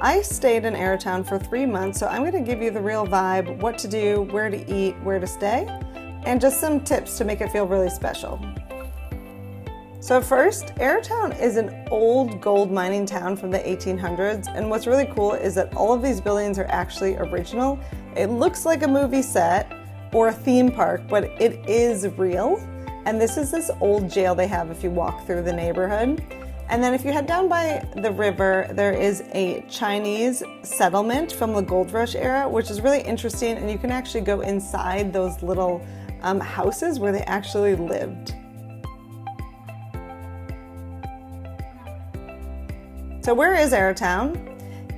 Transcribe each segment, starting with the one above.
I stayed in Arrowtown for 3 months, so I'm going to give you the real vibe, what to do, where to eat, where to stay, and just some tips to make it feel really special. So first, Arrowtown is an old gold mining town from the 1800s, and what's really cool is that all of these buildings are actually original. It looks like a movie set or a theme park, but it is real. And this is this old jail they have if you walk through the neighborhood. And then if you head down by the river, there is a Chinese settlement from the Gold Rush era, which is really interesting, and you can actually go inside those little houses where they actually lived. So where is Arrowtown?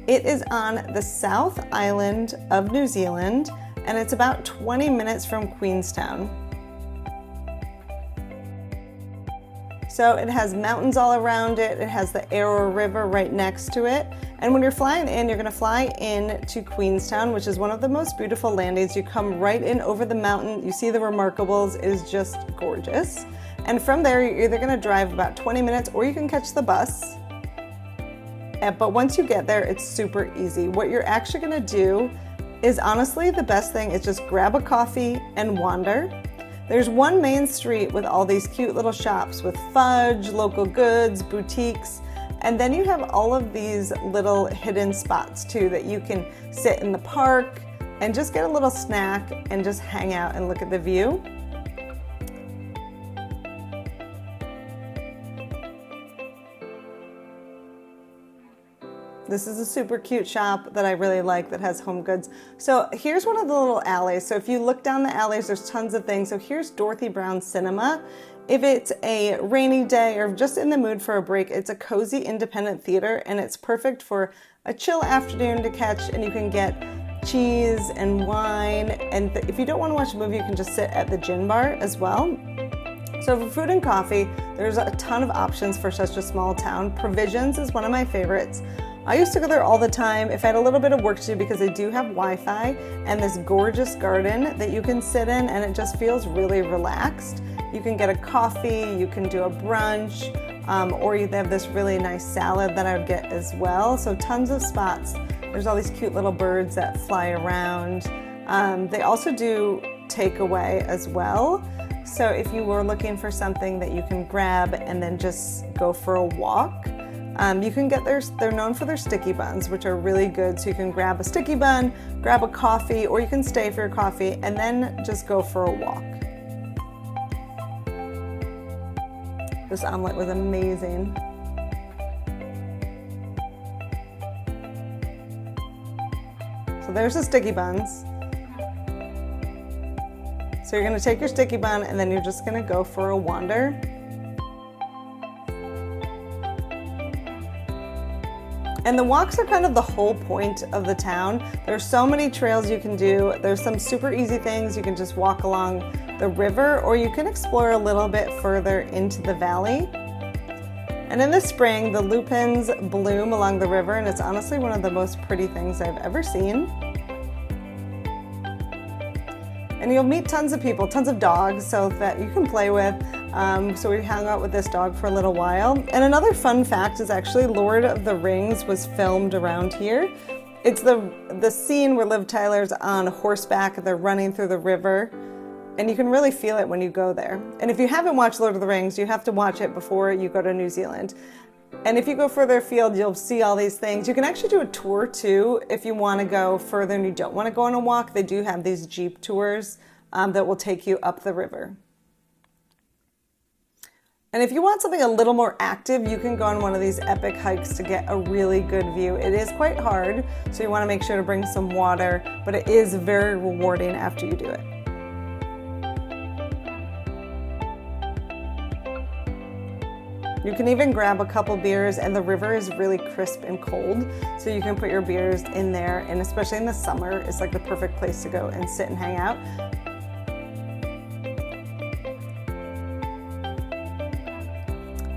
It is on the South Island of New Zealand, and it's about 20 minutes from Queenstown. So it has mountains all around it. It has the Arrow River right next to it. And when you're flying in, you're gonna fly in to Queenstown, which is one of the most beautiful landings. You come right in over the mountain. You see the Remarkables. It is just gorgeous. And from there, you're either gonna drive about 20 minutes or you can catch the bus. But once you get there, it's super easy. What you're actually gonna do is, honestly, the best thing is just grab a coffee and wander. There's one main street with all these cute little shops with fudge, local goods, boutiques, and then you have all of these little hidden spots too that you can sit in the park and just get a little snack and just hang out and look at the view. This is a super cute shop that I really like that has home goods. So here's one of the little alleys. So if you look down the alleys, there's tons of things. So here's Dorothy Brown Cinema. If it's a rainy day or just in the mood for a break, it's a cozy independent theater, and it's perfect for a chill afternoon to catch, and you can get cheese and wine. And if you don't want to watch a movie, you can just sit at the gin bar as well. So for food and coffee, there's a ton of options for such a small town. Provisions is one of my favorites. I used to go there all the time if I had a little bit of work to do, because they do have Wi-Fi and this gorgeous garden that you can sit in, and it just feels really relaxed. You can get a coffee, you can do a brunch, or they have this really nice salad that I would get as well. So tons of spots. There's all these cute little birds that fly around. They also do takeaway as well. So if you were looking for something that you can grab and then just go for a walk, you can get they're known for their sticky buns, which are really good. So you can grab a sticky bun, grab a coffee, or you can stay for your coffee and then just go for a walk. This omelet was amazing. So there's the sticky buns. So you're gonna take your sticky bun and then you're just gonna go for a wander. And the walks are kind of the whole point of the town. There's so many trails you can do. There's some super easy things. You can just walk along the river, or you can explore a little bit further into the valley. And in the spring, the lupins bloom along the river, and it's honestly one of the most pretty things I've ever seen. And you'll meet tons of people, tons of dogs, so that you can play with. So we hung out with this dog for a little while. And another fun fact is actually Lord of the Rings was filmed around here. It's the scene where Liv Tyler's on horseback, they're running through the river, and you can really feel it when you go there. And if you haven't watched Lord of the Rings, you have to watch it before you go to New Zealand. And if you go further afield, you'll see all these things. You can actually do a tour too if you want to go further and you don't want to go on a walk. They do have these Jeep tours that will take you up the river. And if you want something a little more active, you can go on one of these epic hikes to get a really good view. It is quite hard, so you want to make sure to bring some water, but it is very rewarding after you do it. You can even grab a couple beers, and the river is really crisp and cold, so you can put your beers in there, and especially in the summer, it's like the perfect place to go and sit and hang out.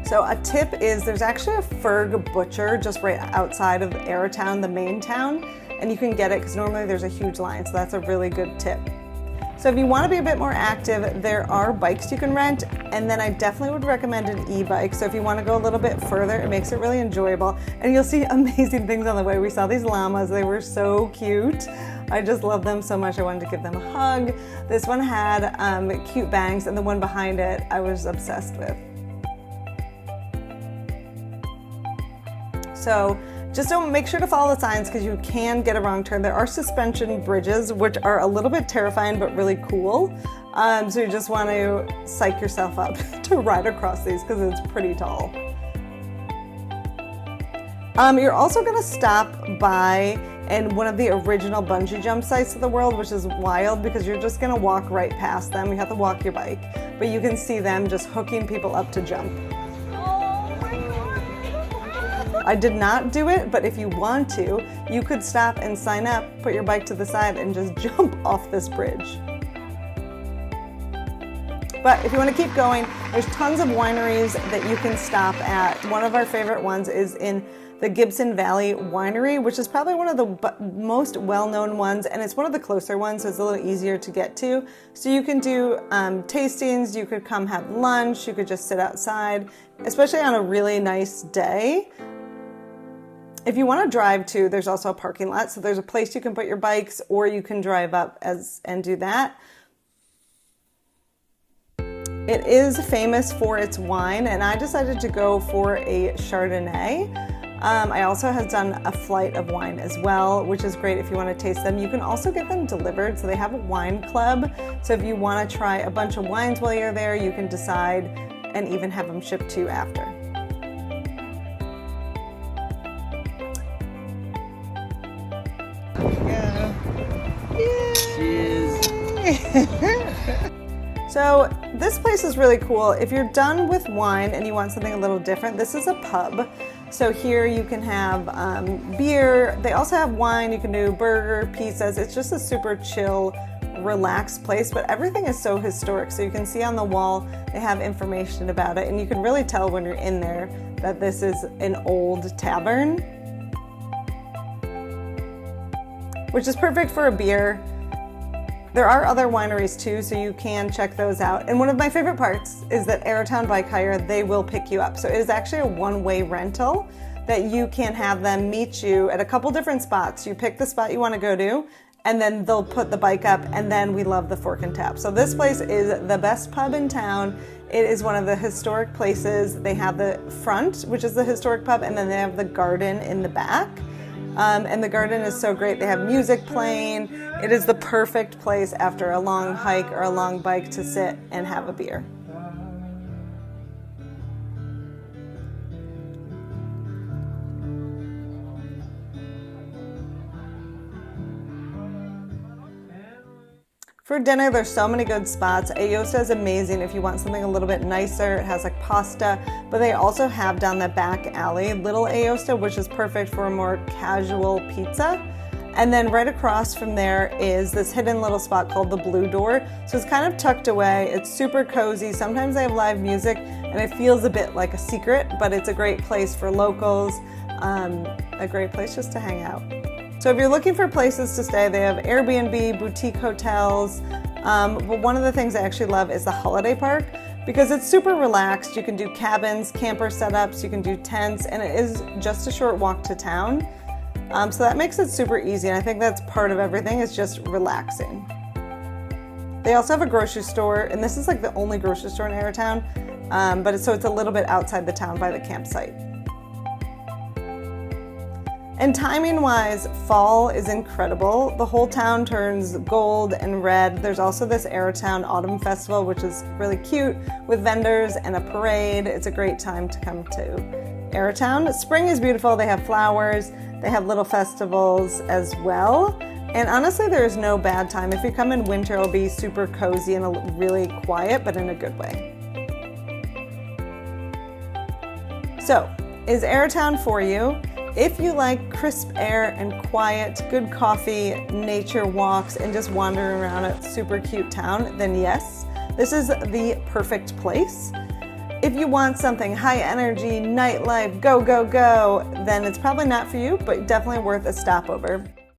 So a tip is there's actually a Ferg butcher just right outside of Arrowtown, the main town, and you can get it because normally there's a huge line, so that's a really good tip. So if you want to be a bit more active, there are bikes you can rent, and then I definitely would recommend an e-bike. So if you want to go a little bit further, it makes it really enjoyable, and you'll see amazing things on the way. We saw these llamas, they were so cute. I just love them so much, I wanted to give them a hug. This one had cute bangs, and the one behind it I was obsessed with. So just don't make sure to follow the signs because you can get a wrong turn. There are suspension bridges, which are a little bit terrifying but really cool. So you just want to psych yourself up to ride across these because it's pretty tall. You're also going to stop by in one of the original bungee jump sites of the world, which is wild because you're just going to walk right past them. You have to walk your bike, but you can see them just hooking people up to jump. I did not do it, but if you want to, you could stop and sign up, put your bike to the side, and just jump off this bridge. But if you want to keep going, there's tons of wineries that you can stop at. One of our favorite ones is in the Gibson Valley Winery, which is probably one of the most well-known ones, and it's one of the closer ones, so it's a little easier to get to. So you can do tastings, you could come have lunch, you could just sit outside, especially on a really nice day. If you want to drive too, there's also a parking lot. So there's a place you can put your bikes, or you can drive up and do that. It is famous for its wine, and I decided to go for a Chardonnay. I also have done a flight of wine as well, which is great if you want to taste them. You can also get them delivered. So they have a wine club. So if you want to try a bunch of wines while you're there, you can decide and even have them shipped to you after. So this place is really cool. If you're done with wine and you want something a little different, this is a pub. So here you can have beer. They also have wine. You can do burger, pizzas. It's just a super chill, relaxed place, but everything is so historic. So you can see on the wall, they have information about it, and you can really tell when you're in there that this is an old tavern, which is perfect for a beer. There are other wineries too, so you can check those out. And one of my favorite parts is that Arrowtown Bike Hire, they will pick you up. So it is actually a one-way rental that you can have them meet you at a couple different spots. You pick the spot you want to go to, and then they'll put the bike up, and then we love the Fork and Tap. So this place is the best pub in town. It is one of the historic places. They have the front, which is the historic pub, and then they have the garden in the back. And the garden is so great. They have music playing. It is the perfect place after a long hike or a long bike to sit and have a beer. For dinner, there's so many good spots. Aosta is amazing if you want something a little bit nicer. It has like pasta, but they also have down the back alley Little Aosta, which is perfect for a more casual pizza. And then right across from there is this hidden little spot called the Blue Door. So it's kind of tucked away. It's super cozy. Sometimes they have live music and it feels a bit like a secret, but it's a great place for locals, a great place just to hang out. So if you're looking for places to stay, they have Airbnb, boutique hotels, but one of the things I actually love is the holiday park because it's super relaxed. You can do cabins, camper setups, you can do tents, and it is just a short walk to town. So that makes it super easy, and I think that's part of everything is just relaxing. They also have a grocery store, and this is like the only grocery store in Arrowtown, but it's a little bit outside the town by the campsite. And timing-wise, fall is incredible. The whole town turns gold and red. There's also this Arrowtown Autumn Festival, which is really cute with vendors and a parade. It's a great time to come to Arrowtown. Spring is beautiful. They have flowers. They have little festivals as well. And honestly, there is no bad time. If you come in winter, it'll be super cozy and really quiet, but in a good way. So, is Arrowtown for you? If you like crisp air and quiet, good coffee, nature walks, and just wandering around a super cute town, then yes, this is the perfect place. If you want something high energy, nightlife, go, go, go, then it's probably not for you, but definitely worth a stopover.